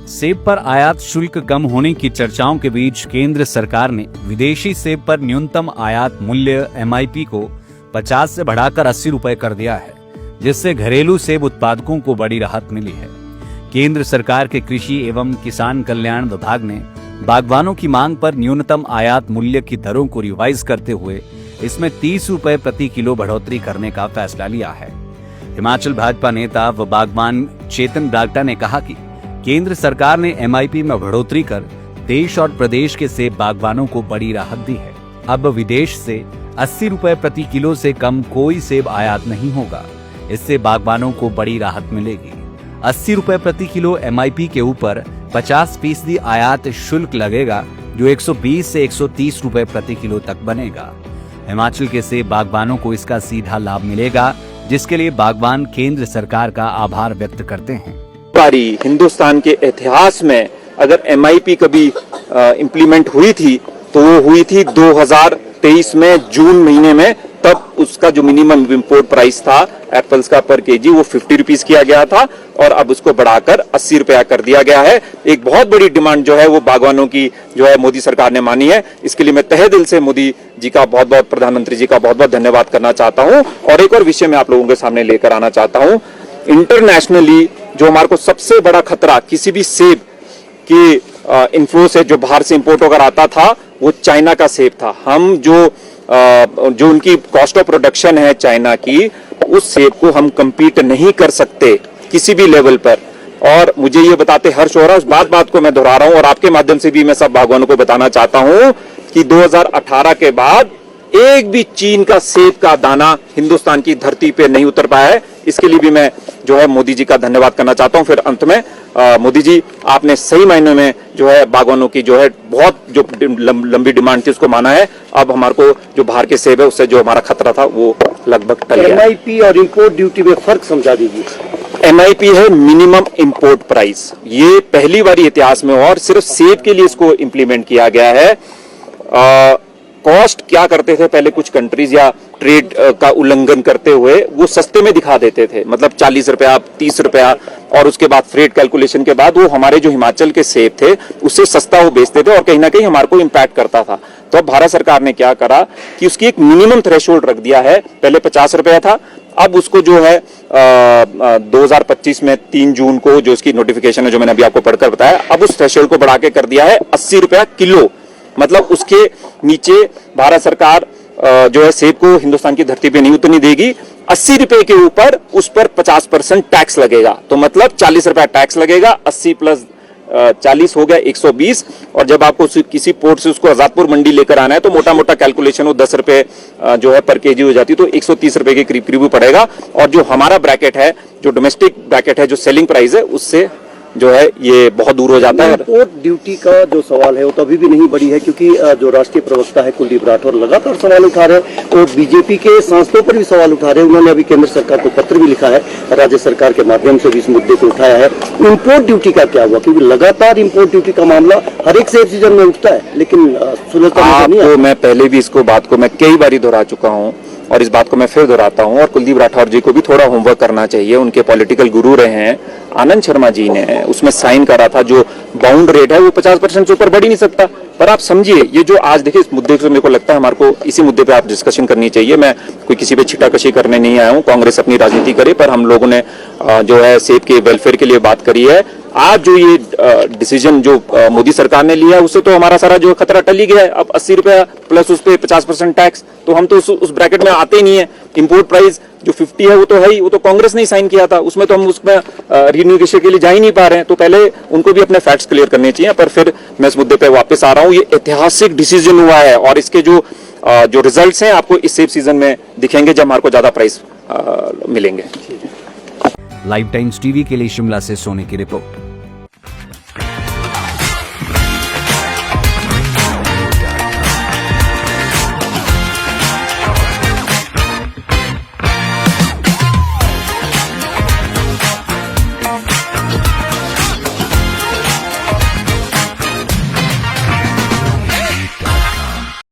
सेब पर आयात शुल्क कम होने की चर्चाओं के बीच केंद्र सरकार ने विदेशी सेब पर न्यूनतम आयात मूल्य MIP को 50 से बढ़ाकर 80 रुपए कर दिया है, जिससे घरेलू सेब उत्पादकों को बड़ी राहत मिली है। केंद्र सरकार के कृषि एवं किसान कल्याण विभाग ने बागवानों की मांग पर न्यूनतम आयात मूल्य की दरों को रिवाइज करते हुए इसमें 30 रुपए प्रति किलो बढ़ोतरी करने का फैसला लिया है। हिमाचल भाजपा नेता व बागवान चेतन डागटा ने कहा कि केंद्र सरकार ने MIP में बढ़ोतरी कर देश और प्रदेश के सेब बागवानों को बड़ी राहत दी है। अब विदेश से 80 रुपए प्रति किलो से कम कोई सेब आयात नहीं होगा। इससे बागवानों को बड़ी राहत मिलेगी। 80 रुपए प्रति किलो MIP के ऊपर 50% आयात शुल्क लगेगा, जो 120 से 130 रुपए प्रति किलो तक बनेगा। हिमाचल के सेब बागवानों को इसका सीधा लाभ मिलेगा, जिसके लिए बागवान केंद्र सरकार का आभार व्यक्त करते हैं। बारी हिंदुस्तान के इतिहास में अगर MIP कभी इम्प्लीमेंट हुई थी तो वो हुई थी 2023 में जून महीने में। तब उसका जो मिनिमम इंपोर्ट प्राइस था एप्पल्स का पर केजी वो 50 रुपीज किया गया था और अब उसको बढ़ाकर 80 रुपया कर दिया गया है। एक बहुत बड़ी डिमांड जो है वो बागवानों की जो है मोदी सरकार ने मानी है। इसके लिए मैं तहे दिल से मोदी जी का बहुत बहुत, प्रधानमंत्री जी का बहुत बहुत धन्यवाद करना चाहता हूँ। और एक और विषय मैं आप लोगों के सामने लेकर आना चाहता हूँ। इंटरनेशनली जो हमारे को सबसे बड़ा खतरा किसी भी सेब के इन्फ्लो से जो बाहर से इंपोर्ट होकर आता था वो चाइना का सेब था। हम जो उनकी कॉस्ट ऑफ प्रोडक्शन है चाइना की, उस सेब को हम compete नहीं कर सकते किसी भी लेवल पर। और मुझे ये बताते हर्ष हो रहा है, उस बात को मैं दोहरा रहा हूं और आपके माध्यम से भी मैं सब बागवानों को बताना चाहता हूं कि 2018 के बाद एक भी चीन का सेब का दाना हिंदुस्तान की धरती पे नहीं उतर पाया है। इसके लिए भी मैं जो है मोदी जी का धन्यवाद करना चाहता हूं। फिर अंत में मोदी जी, आपने सही मायने में जो है बागवानों की जो है बहुत जो लंबी डिमांड थी उसको माना है। अब हमारे को जो बाहर के सेब है उससे जो हमारा खतरा था वो लगभग टल गया। MIP और इंपोर्ट ड्यूटी में फर्क समझा दीजिए। MIP है मिनिमम इंपोर्ट प्राइस। ये पहली बार इतिहास में और सिर्फ सेब के लिए इसको इंप्लीमेंट किया गया है। कॉस्ट क्या करते थे पहले कुछ कंट्रीज या ट्रेड का उल्लंघन करते हुए वो सस्ते में दिखा देते थे, मतलब 40 रुपया 30 रुपया, और उसके बाद फ्रेट कैलकुलेशन के बाद वो हमारे जो हिमाचल के सेब थे उससे सस्ता वो बेचते थे और कहीं ना कहीं हमारे को इम्पैक्ट करता था। तो अब भारत सरकार ने क्या करा कि उसकी एक मिनिमम थ्रेशोल्ड रख दिया है। पहले 50 रुपया था, अब उसको जो है 2025 में 3 जून को जो उसकी नोटिफिकेशन है जो मैंने अभी आपको पढ़कर बताया, अब उस थ्रेशोल्ड को बढ़ा के कर दिया है 80 रुपया किलो। मतलब उसके नीचे भारत सरकार जो है सेब को हिंदुस्तान की धरती पे नहीं उतरने देगी। 80 रुपए के ऊपर उस पर 50% टैक्स लगेगा, तो मतलब 40 रुपया टैक्स लगेगा। 80 प्लस 40 हो गया 120। और जब आपको किसी पोर्ट से उसको आजादपुर मंडी लेकर आना है तो मोटा मोटा कैलकुलेशन वो 10 रुपए जो है पर केजी हो जाती है, तो 130 रुपए के करीब करीब पड़ेगा। और जो हमारा ब्रैकेट है, जो डोमेस्टिक ब्रैकेट है, जो सेलिंग प्राइस है, उससे जो है ये बहुत दूर हो जाता है। इंपोर्ट ड्यूटी का जो सवाल है वो तो अभी भी नहीं बढ़ी है, क्योंकि जो राष्ट्रीय प्रवक्ता है कुलदीप राठौर लगातार सवाल उठा रहे हैं और बीजेपी के सांसदों पर भी सवाल उठा रहे हैं। उन्होंने अभी केंद्र सरकार को पत्र भी लिखा है, राज्य सरकार के माध्यम से भी इस मुद्दे को उठाया है। इंपोर्ट ड्यूटी का क्या हुआ, क्योंकि लगातार इंपोर्ट ड्यूटी का मामला हर एक सेब सीजन में उठता है, लेकिन सुलझता नहीं है। मैं पहले भी इसको बात को मैं कई बार दोहरा चुका हूँ और इस बात को मैं फिर दोहराता हूँ। और कुलदीप राठौर जी को भी थोड़ा होमवर्क करना चाहिए। उनके पॉलिटिकल गुरु रहे हैं आनंद शर्मा जी ने उसमें साइन करा था, जो बाउंड रेट है वो 50% से ऊपर बढ़ ही नहीं सकता। पर आप समझिए, ये जो आज देखिए इस मुद्दे से मेरे को लगता है हमारे को इसी मुद्दे पे आप डिस्कशन करनी चाहिए। मैं कोई किसी पे छिटाकशी करने नहीं आया हूँ। कांग्रेस अपनी राजनीति करे, पर हम लोगों ने जो है सेब के वेलफेयर के लिए बात करी है। आज जो ये डिसीजन जो मोदी सरकार ने लिया है उससे तो हमारा सारा जो खतरा टल ही गया है। अब 80 रुपया प्लस उस पर 50% टैक्स, तो हम तो उस ब्रैकेट में आते ही नहीं है। इंपोर्ट प्राइस जो 50 है वो तो है ही, वो तो कांग्रेस ने साइन किया था, उसमें तो हम उसमें रिन्यूएशन के लिए जा ही नहीं पा रहे हैं। तो पहले उनको भी अपने फैक्ट्स क्लियर करने चाहिए। पर फिर मैं इस मुद्दे पे वापस आ रहा हूँ। ये ऐतिहासिक डिसीजन हुआ है और इसके जो रिजल्ट्स हैं आपको इस सेब सीजन में दिखेंगे जब हमारे को ज्यादा प्राइस मिलेंगे। लाइव टाइम्स टीवी के लिए शिमला से सोनी की रिपोर्ट।